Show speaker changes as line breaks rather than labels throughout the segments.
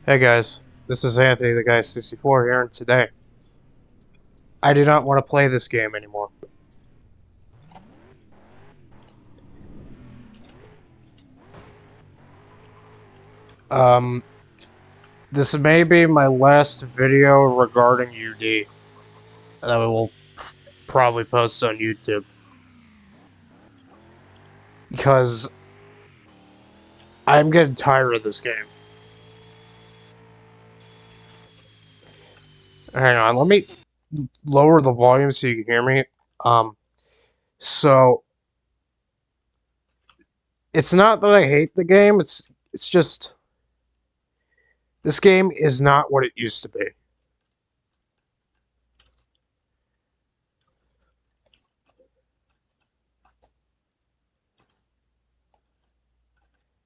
Hey guys, this is Anthony, the guy 64 here, and today I do not want to play this game anymore. Um, this may be my last video regarding UD that I will probably post on YouTube because I'm getting tired of this game. Hang on, let me lower the volume so you can hear me. Um, so it's not that I hate the game. It's just this game is not what it used to be.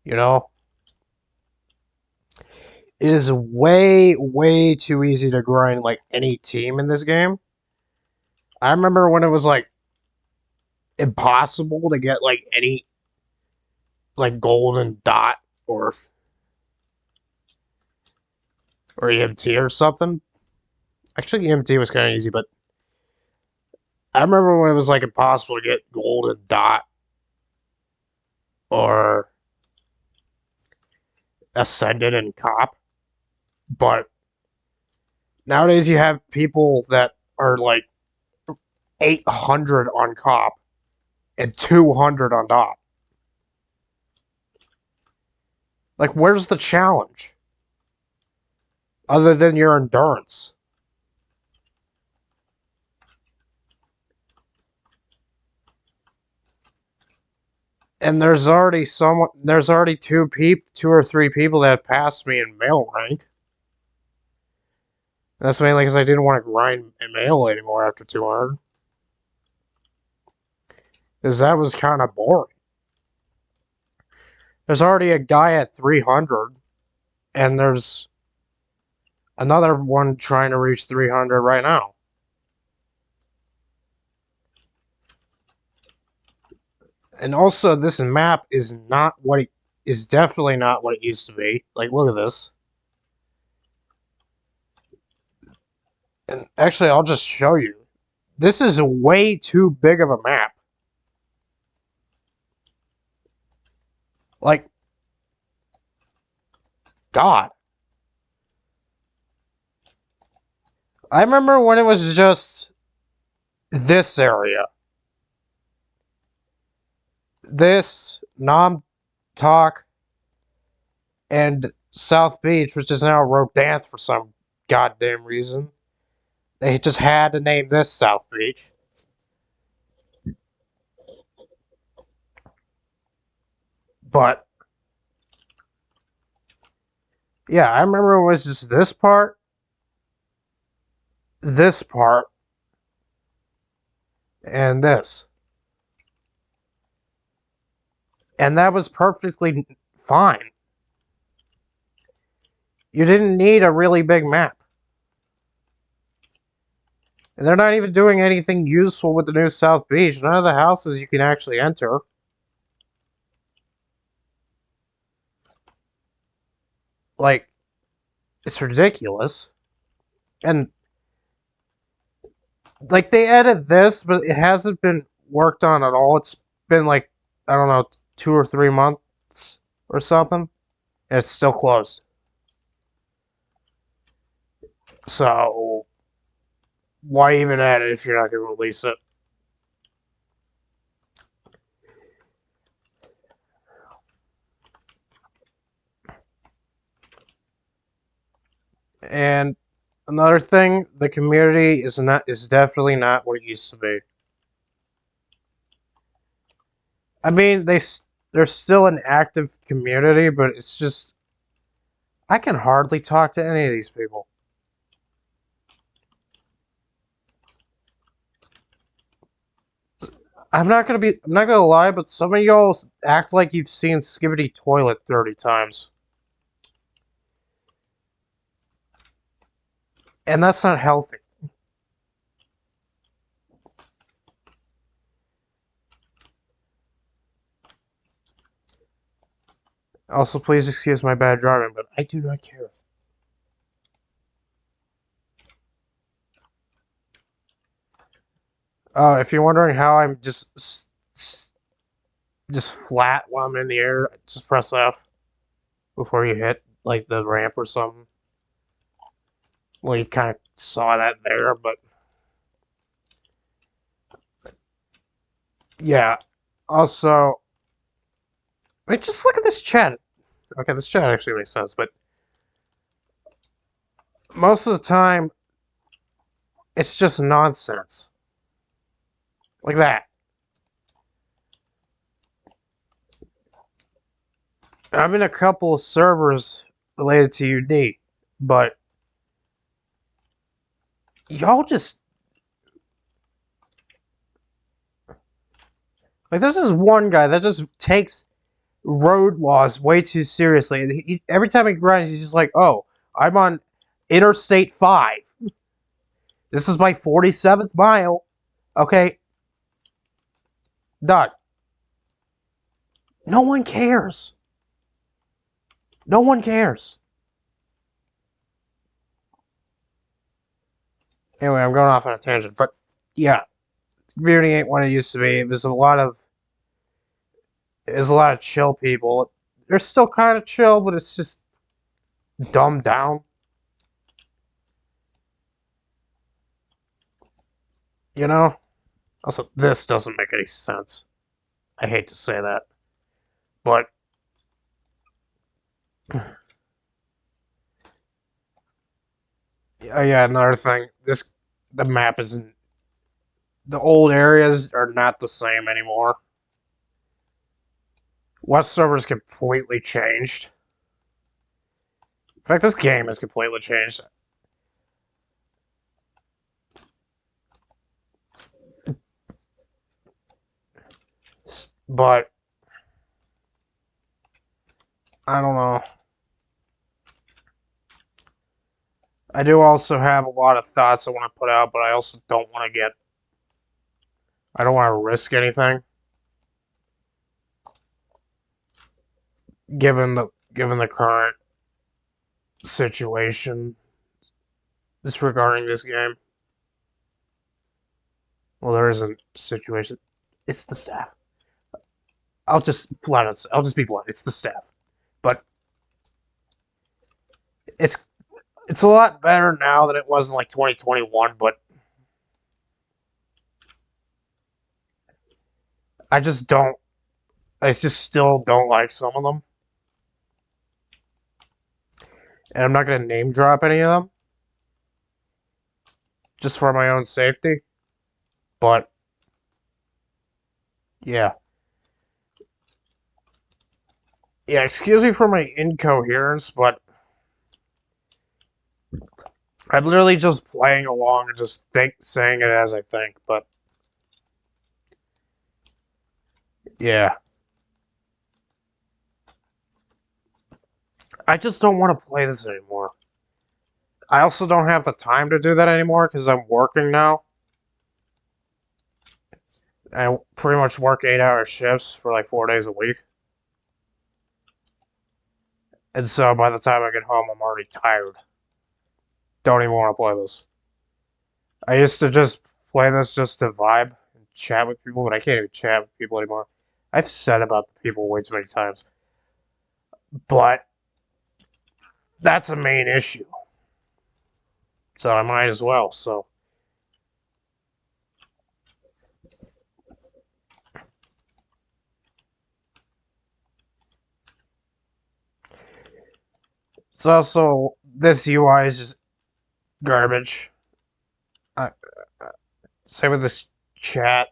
You know, it is way, way too easy to grind like any team in this game. I remember when it was like impossible to get like any like golden dot or EMT or something. Actually, EMT was kind of easy, but I remember when it was like impossible to get golden dot or ascended and cop. But nowadays you have people that are like 800 on cop and 200 on dot. Like, where's the challenge other than your endurance? And there's already two or three people that have passed me in mail rank. And that's mainly because I didn't want to grind in mail anymore after 200. Because that was kind of boring. There's already a guy at 300, and there's another one trying to reach 300 right now. And also, this map is not what it is definitely not what it used to be. Like, look at this. And actually, I'll just show you. This is way too big of a map. Like, God. I remember when it was just this area. This, Talk, and South Beach, which is now Rodanth for some goddamn reason. They just had to name this South Beach. But, yeah, I remember it was just this part, and this. And that was perfectly fine. You didn't need a really big map. And they're not even doing anything useful with the new South Beach. None of the houses you can actually enter. Like, it's ridiculous. And, like, they added this, but it hasn't been worked on at all. It's been, like, I don't know, 2 or 3 months or something. And it's still closed. So, why even add it if you're not going to release it? And another thing, the community is definitely not what it used to be. I mean, there's still an active community, but it's just I can hardly talk to any of these people. I'm not gonna lie, but some of y'all act like you've seen Skibbity Toilet 30 times. And that's not healthy. Also, please excuse my bad driving, but I do not care. If you're wondering how I'm just flat while I'm in the air, just press F before you hit like the ramp or something. Well, you kind of saw that there, but yeah. Also, wait, just look at this chat. Okay, this chat actually makes sense, but most of the time, it's just nonsense. Like that. I'm in a couple of servers related to UD, but y'all just like there's this one guy that just takes road laws way too seriously. And every time he grinds, he's just like, "Oh, I'm on Interstate 5. This is my 47th mile. Okay, done." No one cares. No one cares. Anyway, I'm going off on a tangent, but yeah, community ain't what it used to be. There's a lot of chill people. They're still kind of chill, but it's just dumbed down. You know? Also, this doesn't make any sense. I hate to say that. But yeah, another thing. The map isn't the old areas are not the same anymore. West server's completely changed. In fact, this game is completely changed. But I don't know. I do also have a lot of thoughts I want to put out, but I also don't want to get. I don't want to risk anything, given the current situation disregarding this game. Well, there isn't a situation. It's the staff. I'll just be blunt. It's the staff, but it's it's a lot better now than it was in like 2021. But I just don't. I just still don't like some of them, and I'm not gonna name drop any of them just for my own safety. But yeah, yeah. Excuse me for my incoherence, but I'm literally just playing along and just saying it as I think. But yeah, I just don't want to play this anymore. I also don't have the time to do that anymore because I'm working now. I pretty much work 8-hour shifts for like 4 days a week. And so by the time I get home, I'm already tired. Don't even want to play this. I used to just play this just to vibe and chat with people, but I can't even chat with people anymore. I've said about the people way too many times. But that's a main issue. So I might as well. So it's also this UI is just garbage. Uh, Same with this chat.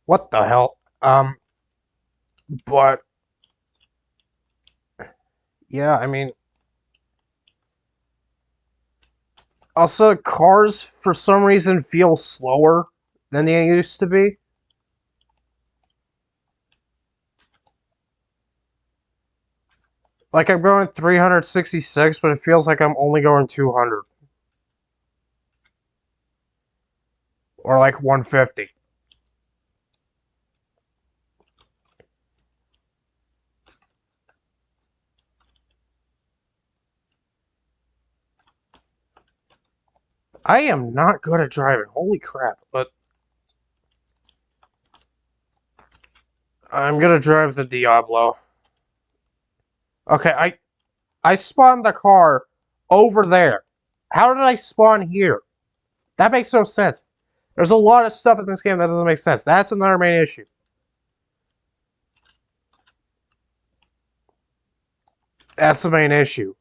What the hell? But yeah, I mean, also cars for some reason feel slower than they used to be. Like I'm going 366, but it feels like I'm only going 200 or like 150. I am not good at driving. Holy crap. But I'm gonna drive the Diablo. Okay, I spawned the car over there. How did I spawn here? That makes no sense. There's a lot of stuff in this game that doesn't make sense. That's another main issue. That's the main issue.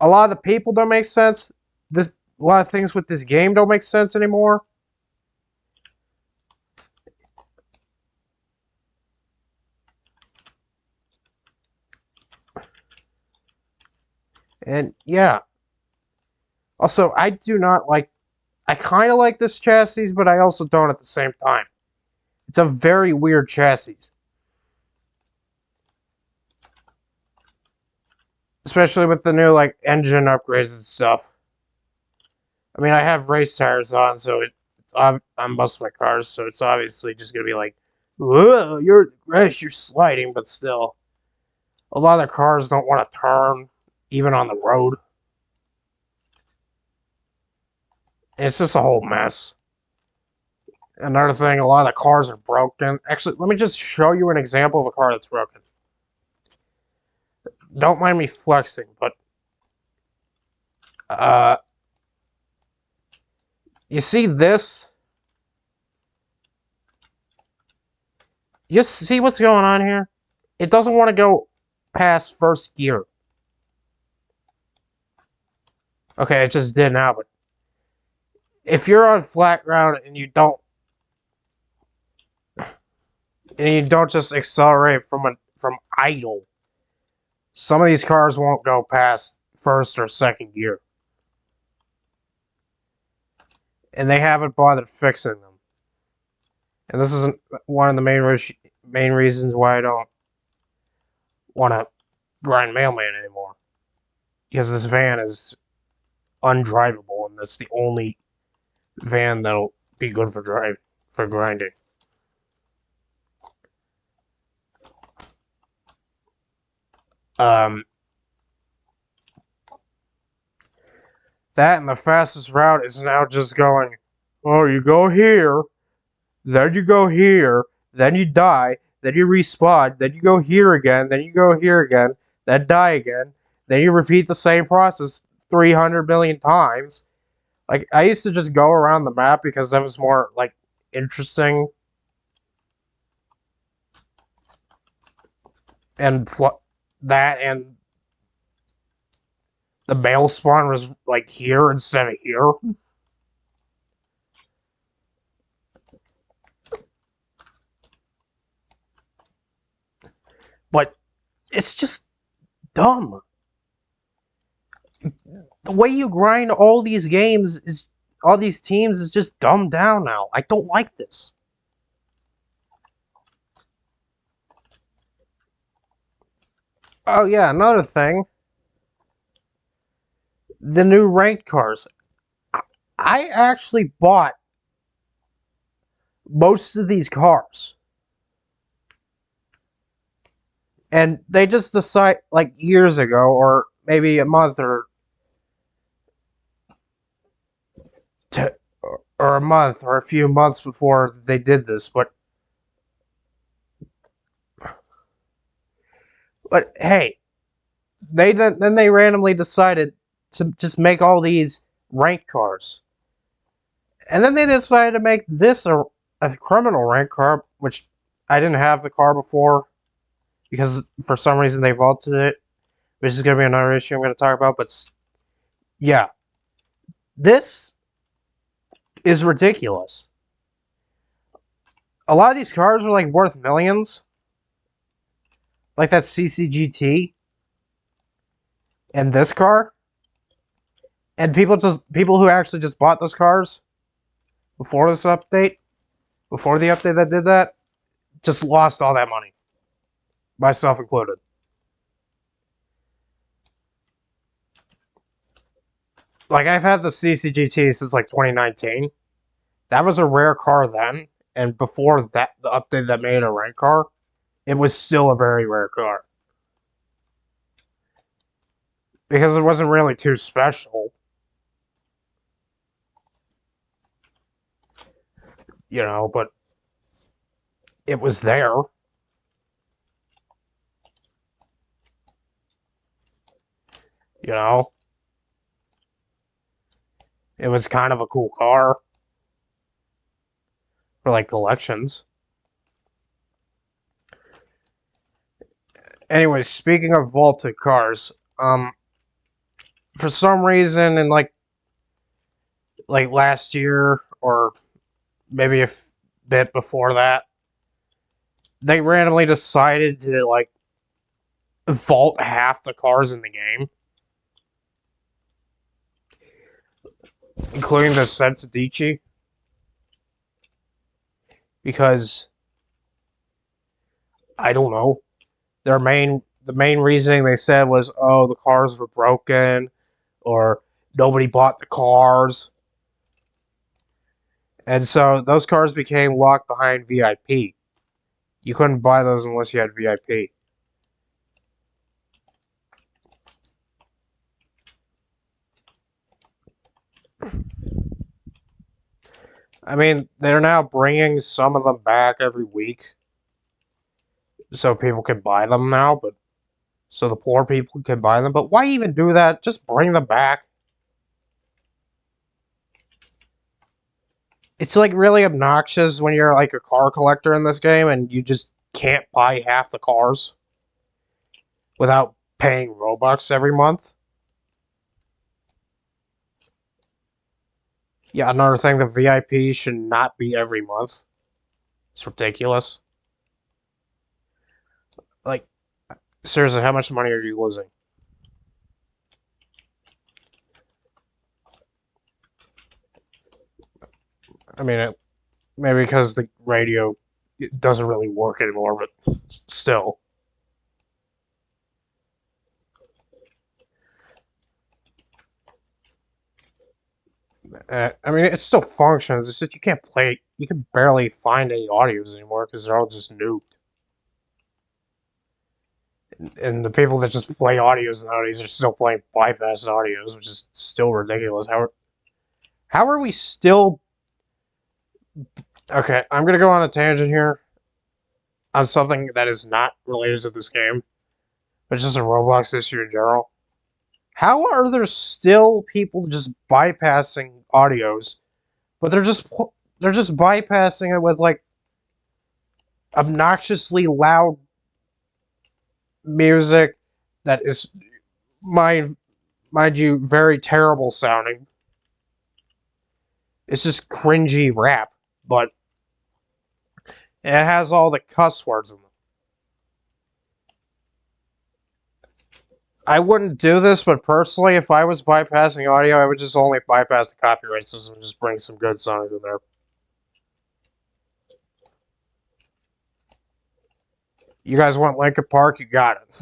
A lot of the people don't make sense. A lot of things with this game don't make sense anymore. And yeah. Also, I do not like. I kind of like this chassis, but I also don't at the same time. It's a very weird chassis. Especially with the new, like, engine upgrades and stuff. I mean, I have race tires on, so it's on most of my cars, so it's obviously just going to be like, whoa, you're sliding, but still. A lot of the cars don't want to turn, even on the road. It's just a whole mess. Another thing, a lot of the cars are broken. Actually, let me just show you an example of a car that's broken. Don't mind me flexing, but you see this? You see what's going on here? It doesn't want to go past first gear. Okay, it just did now, but if you're on flat ground and you don't just accelerate from idle, some of these cars won't go past first or second gear. And they haven't bothered fixing them. And this isn't one of the main reasons why I don't want to grind Mailman anymore. Because this van is undrivable, and that's the only van that'll be good for grinding. That and the fastest route is now just going, oh, you go here, then you go here, then you die, then you respawn, then you go here again, then you go here again, then die again, then you repeat the same process 300 million times. Like, I used to just go around the map because that was more, like, interesting. And that and the mail spawn was, like, here instead of here. But it's just dumb. The way you grind all these teams is just dumbed down now. I don't like this. Oh yeah, another thing. The new ranked cars. I actually bought most of these cars. And they just decide, like, years ago, or maybe a month or a few months before they did this, but hey, then they randomly decided to just make all these ranked cars, and then they decided to make this a criminal ranked car, which I didn't have the car before because for some reason they vaulted it, which is going to be another issue I'm going to talk about. But yeah, this is ridiculous. A lot of these cars are, like, worth millions. Like that CCGT and this car. And people who actually just bought those cars before this update, before the update that did that, just lost all that money. Myself included. Like, I've had the CCGT since, like, 2019. That was a rare car then, and before that, the update that made it a rank car, it was still a very rare car. because it wasn't really too special. You know, but it was there. You know, it was kind of a cool car for like collections. Anyways, speaking of vaulted cars, for some reason in like last year or maybe a bit before that, they randomly decided to like vault half the cars in the game, including the Sensadici, because I don't know. The main reasoning they said was, oh, the cars were broken, or nobody bought the cars, and so those cars became locked behind VIP. You couldn't buy those unless you had VIP. I mean, they're now bringing some of them back every week, so people can buy them now, but so the poor people can buy them. But why even do that? Just bring them back. It's like really obnoxious when you're like a car collector in this game and you just can't buy half the cars without paying Robux every month. Yeah, another thing, the VIP should not be every month. It's ridiculous. Like, seriously, how much money are you losing? I mean, maybe because the radio doesn't really work anymore, but still. I mean, it still functions. It's just you can't play. You can barely find any audios anymore because they're all just nuked. And the people that just play audios nowadays are still playing bypass audios, which is still ridiculous. How are we still? Okay, I'm gonna go on a tangent here on something that is not related to this game, but just a Roblox issue in general. How are there still people just bypassing audios, but they're just bypassing it with like obnoxiously loud music that is mind you very terrible sounding. It's just cringy rap, but it has all the cuss words in them. I wouldn't do this, but personally, if I was bypassing audio, I would just only bypass the copyright system and just bring some good songs in there. You guys want Linkin Park? You got it.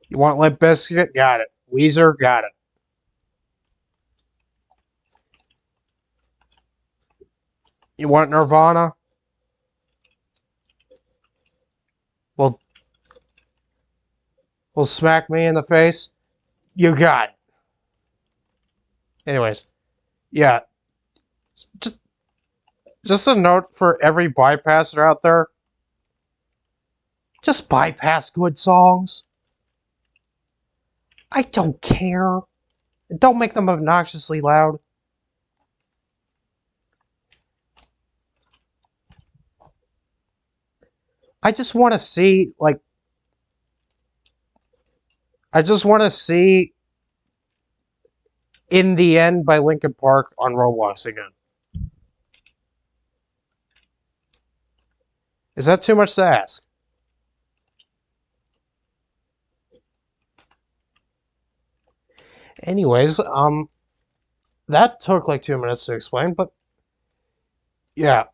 You want Limp Bizkit? Got it. Weezer? Got it. You want Nirvana? Well, smack me in the face? You got it. Anyways, yeah. Just a note for every bypasser out there. Just bypass good songs. I don't care. Don't make them obnoxiously loud. I just want to see, like, In the End by Linkin Park on Roblox again. Is that too much to ask? Anyways, that took like 2 minutes to explain, but yeah,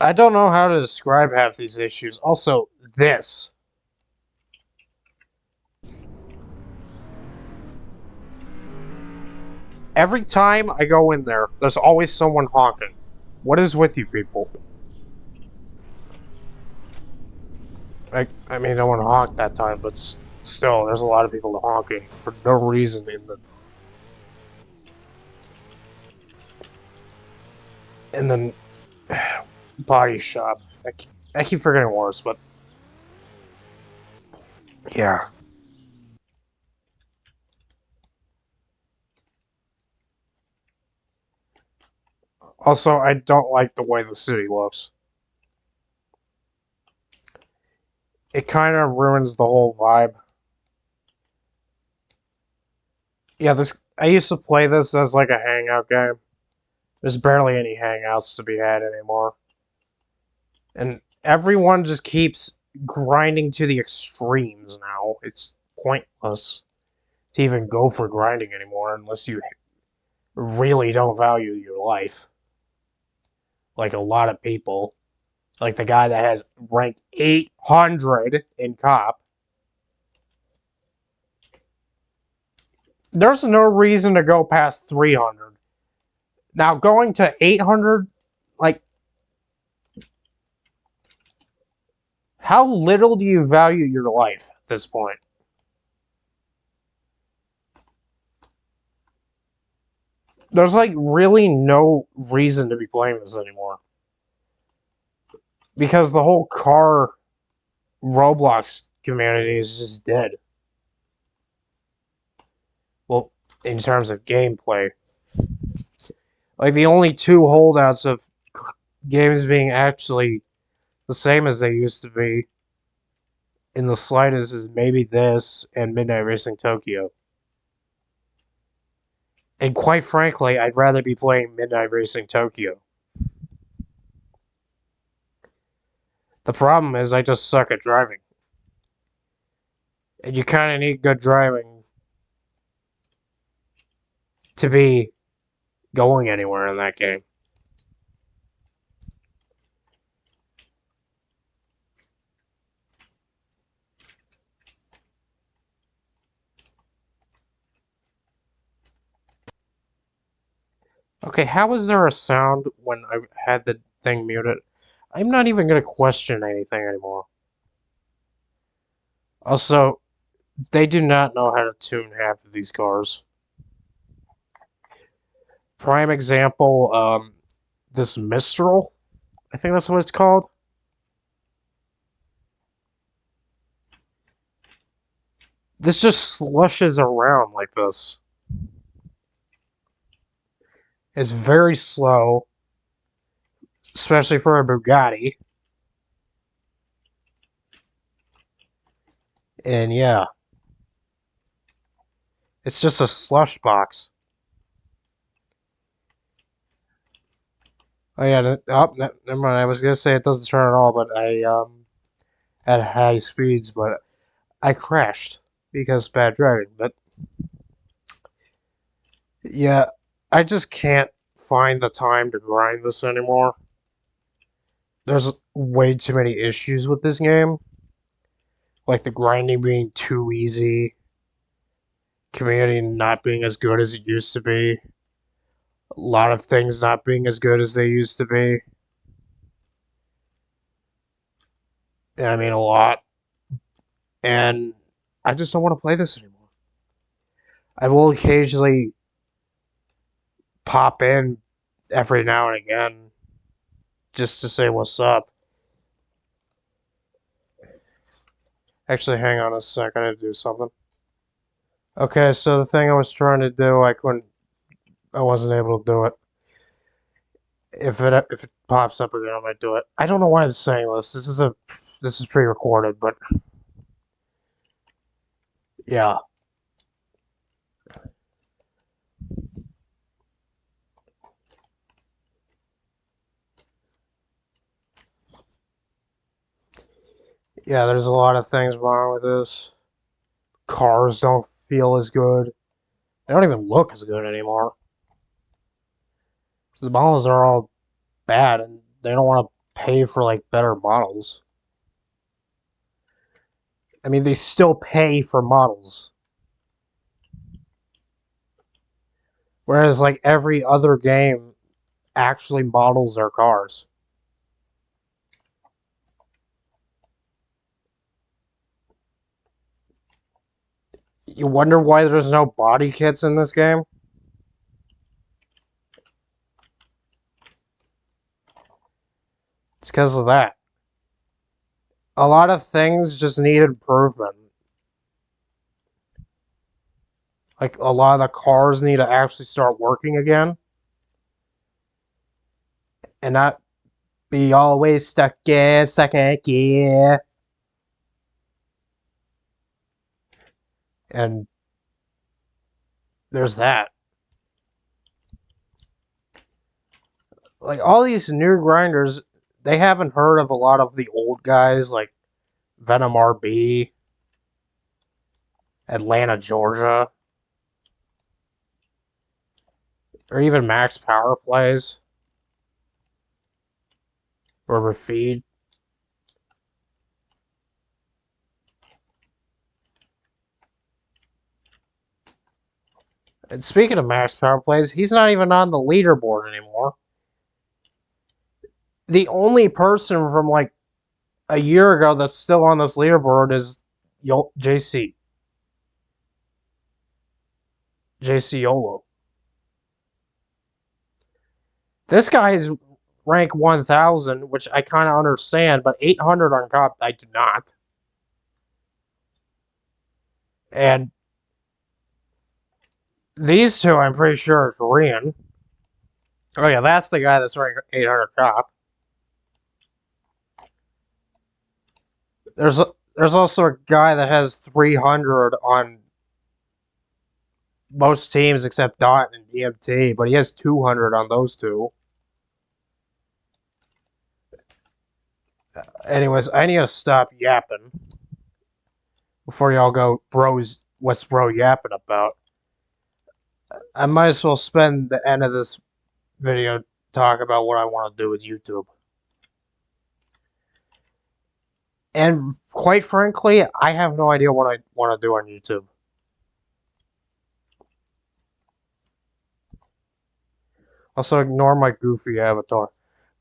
I don't know how to describe half these issues. Also, this. Every time I go in there, there's always someone honking. What is with you people? I mean, no one honked that time, but still, there's a lot of people honking for no reason in the body shop. I keep forgetting words, but yeah. Also, I don't like the way the city looks. It kind of ruins the whole vibe. Yeah, I used to play this as like a hangout game. There's barely any hangouts to be had anymore. And everyone just keeps grinding to the extremes now. It's pointless to even go for grinding anymore unless you really don't value your life. Like a lot of people. Like the guy that has rank 800 in cop. There's no reason to go past 300. Now going to 800, like, how little do you value your life at this point? There's like really no reason to be playing this anymore. Because the whole car Roblox community is just dead. Well, in terms of gameplay. Like the only two holdouts of games being actually the same as they used to be in the slightest is maybe this and Midnight Racing Tokyo. And quite frankly, I'd rather be playing Midnight Racing Tokyo. The problem is I just suck at driving. And you kind of need good driving to be going anywhere in that game. Okay, how is there a sound when I had the thing muted? I'm not even going to question anything anymore. Also, they do not know how to tune half of these cars. Prime example, this Mistral, I think that's what it's called. This just slushes around like this. It's very slow, especially for a Bugatti. And yeah, it's just a slush box. Oh yeah, never mind. I was gonna say it doesn't turn at all, but I at high speeds, but I crashed because bad driving. But yeah, I just can't find the time to grind this anymore. There's way too many issues with this game, like the grinding being too easy, community not being as good as it used to be, a lot of things not being as good as they used to be. I mean, a lot. And I just don't want to play this anymore. I will occasionally pop in every now and again just to say what's up. Actually, hang on a sec. I need to do something. Okay, so the thing I was trying to do, I wasn't able to do it. If it pops up again, I might do it. I don't know why I'm saying this. This is pre-recorded, but yeah. Yeah, there's a lot of things wrong with this. Cars don't feel as good. They don't even look as good anymore. The models are all bad, and they don't want to pay for like better models. I mean, they still pay for models. Whereas, like, every other game actually models their cars. You wonder why there's no body kits in this game? It's because of that. A lot of things just need improvement. Like, a lot of the cars need to actually start working again. And not be always stuck in second gear. And there's that. Like, all these new grinders, they haven't heard of a lot of the old guys, like Venom RB, Atlanta, Georgia, or even Max Power Plays, or Refeed. And speaking of Max Power Plays, he's not even on the leaderboard anymore. The only person from like a year ago that's still on this leaderboard is JC. JC Yolo. This guy is rank 1000, which I kind of understand, but 800 on COP, I do not. And these two, I'm pretty sure, are Korean. Oh, yeah, that's the guy that's ranked 800 COP. There's also a guy that has 300 on most teams except Dot and EMT, but he has 200 on those two. Anyways, I need to stop yapping before y'all go, bros, what's bro yapping about? I might as well spend the end of this video talk about what I want to do with YouTube. And quite frankly, I have no idea what I want to do on YouTube. Also, ignore my goofy avatar.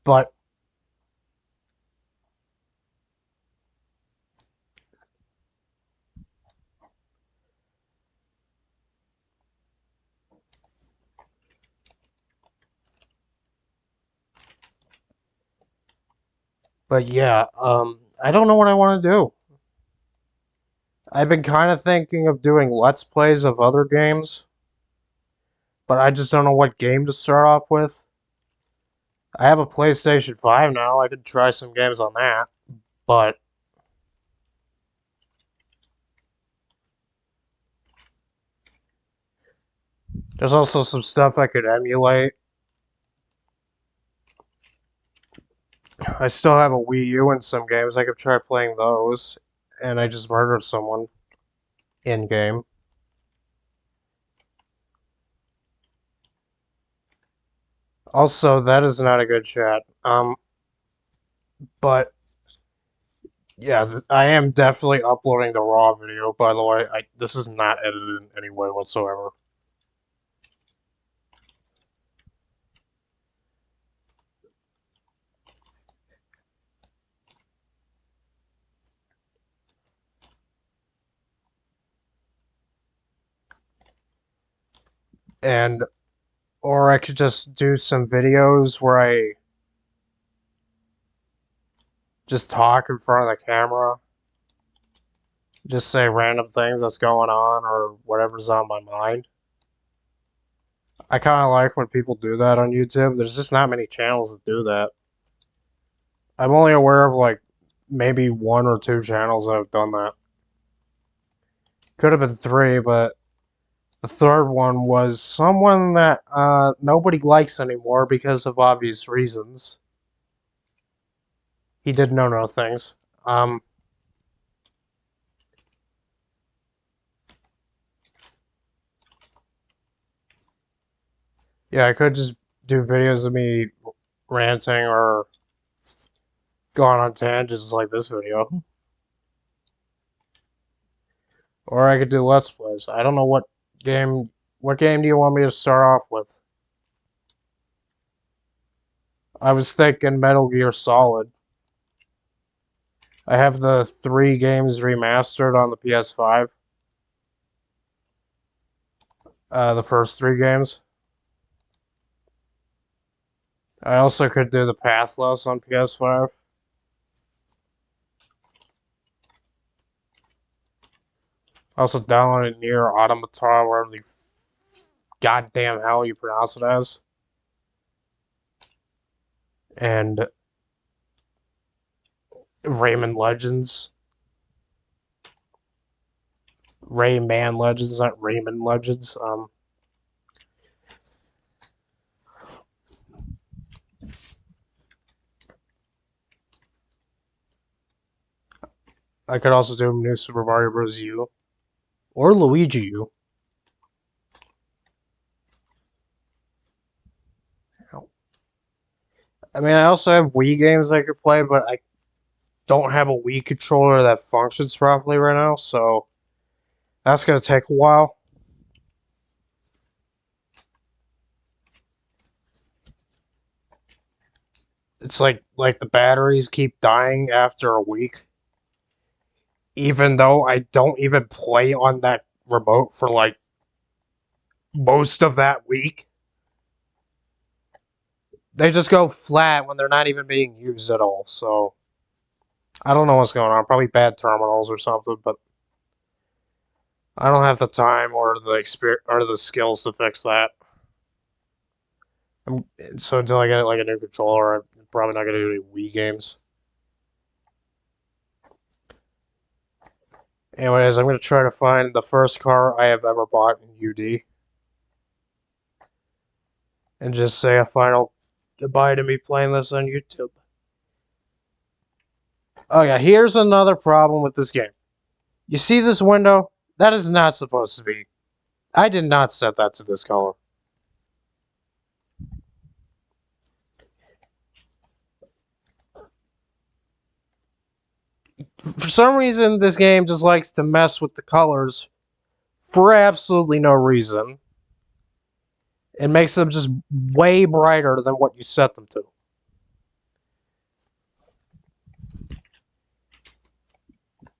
But yeah, I don't know what I want to do. I've been kind of thinking of doing Let's Plays of other games, but I just don't know what game to start off with. I have a PlayStation 5 now, I could try some games on that, but there's also some stuff I could emulate. I still have a Wii U and some games, I could try playing those, and I just murdered someone in-game. Also, that is not a good chat. But yeah, I am definitely uploading the raw video. By the way, this is not edited in any way whatsoever. And or I could just do some videos where I just talk in front of the camera, just say random things that's going on or whatever's on my mind. I kind of like when people do that on YouTube. There's just not many channels that do that. I'm only aware of like maybe 1 or 2 channels that have done that. Could have been 3, but the third one was someone that nobody likes anymore because of obvious reasons. He did no things. Yeah, I could just do videos of me ranting or going on tangents like this video. Or I could do Let's Plays. I don't know what game What game do you want me to start off with? I was thinking Metal Gear Solid. I have the 3 games remastered on the PS5. The first 3 games. I also could do the Pathless on PS5. Also downloaded Near Automata, wherever the goddamn hell you pronounce it as. And Rayman Legends. Rayman Legends, not Rayman Legends. I could also do New Super Mario Bros. U. Or Luigi U. I mean, I also have Wii games I could play, but I don't have a Wii controller that functions properly right now, so that's going to take a while. It's like the batteries keep dying after a week, even though I don't even play on that remote for like most of that week. They just go flat when they're not even being used at all, so I don't know what's going on. Probably bad terminals or something, but I don't have the time or the experience or the skills to fix that. So until I get like a new controller, I'm probably not gonna do any Wii games. Anyways, I'm gonna try to find the first car I have ever bought in UD, and just say a final goodbye to me playing this on YouTube. Oh yeah, here's another problem with this game. You see this window? That is not supposed to be. I did not set that to this color. For some reason, this game just likes to mess with the colors for absolutely no reason. It makes them just way brighter than what you set them to.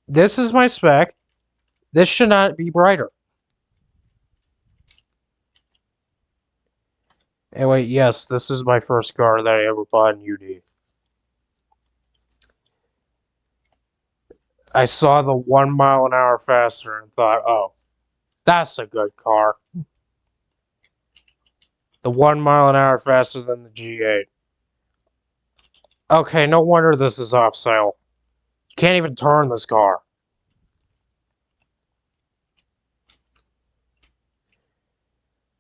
This is my spec. This should not be brighter. Anyway, yes, this is my first car that I ever bought in UD. I saw the 1 mile an hour faster and thought, oh, that's a good car. The 1 mile an hour faster than the G8. Okay, no wonder this is off sale. You can't even turn this car.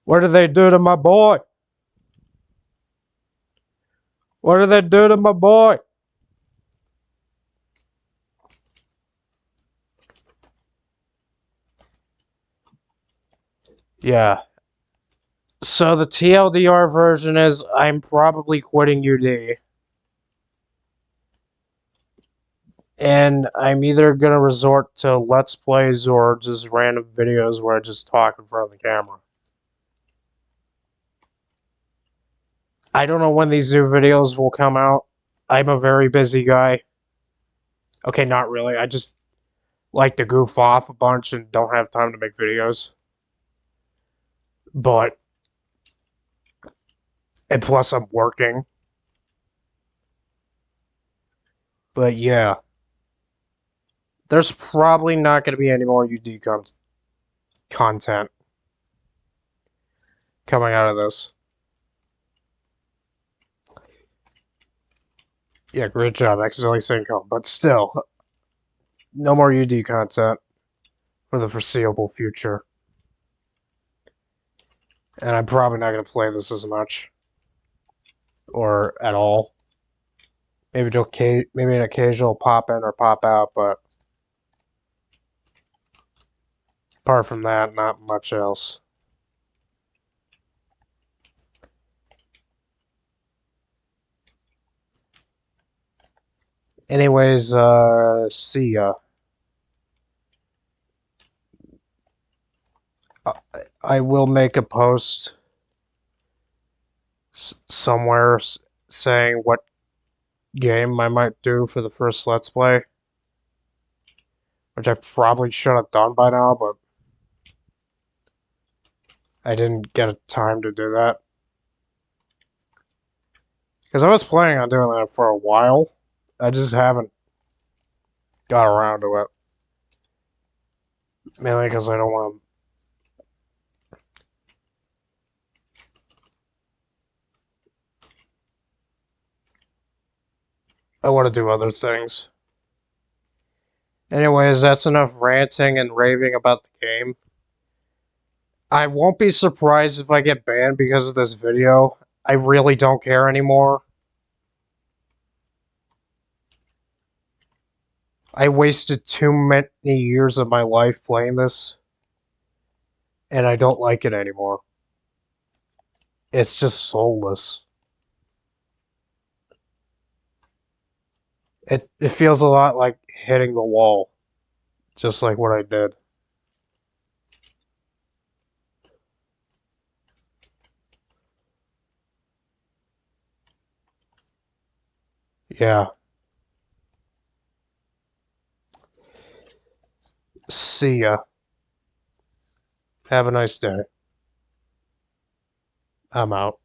What did they do to my boy? What did they do to my boy? Yeah. So the TLDR version is I'm probably quitting UD. And I'm either going to resort to Let's Plays or just random videos where I just talk in front of the camera. I don't know when these new videos will come out. I'm a very busy guy. Okay, not really. I just like to goof off a bunch and don't have time to make videos. But, and plus I'm working. But yeah. There's probably not going to be any more UD content coming out of this. Yeah, great job. Accidentally saying home. But still, no more UD content for the foreseeable future. And I'm probably not going to play this as much. Or at all. Maybe an occasional pop in or pop out, but apart from that, not much else. Anyways, see ya. I will make a post somewhere saying what game I might do for the first Let's Play, which I probably should have done by now, but I didn't get a time to do that. Because I was planning on doing that for a while. I just haven't got around to it. Mainly because I don't want to... I want to do other things. Anyways, that's enough ranting and raving about the game. I won't be surprised if I get banned because of this video. I really don't care anymore. I wasted too many years of my life playing this, and I don't like it anymore. It's just soulless. It feels a lot like hitting the wall, just like what I did. Yeah. See ya. Have a nice day. I'm out.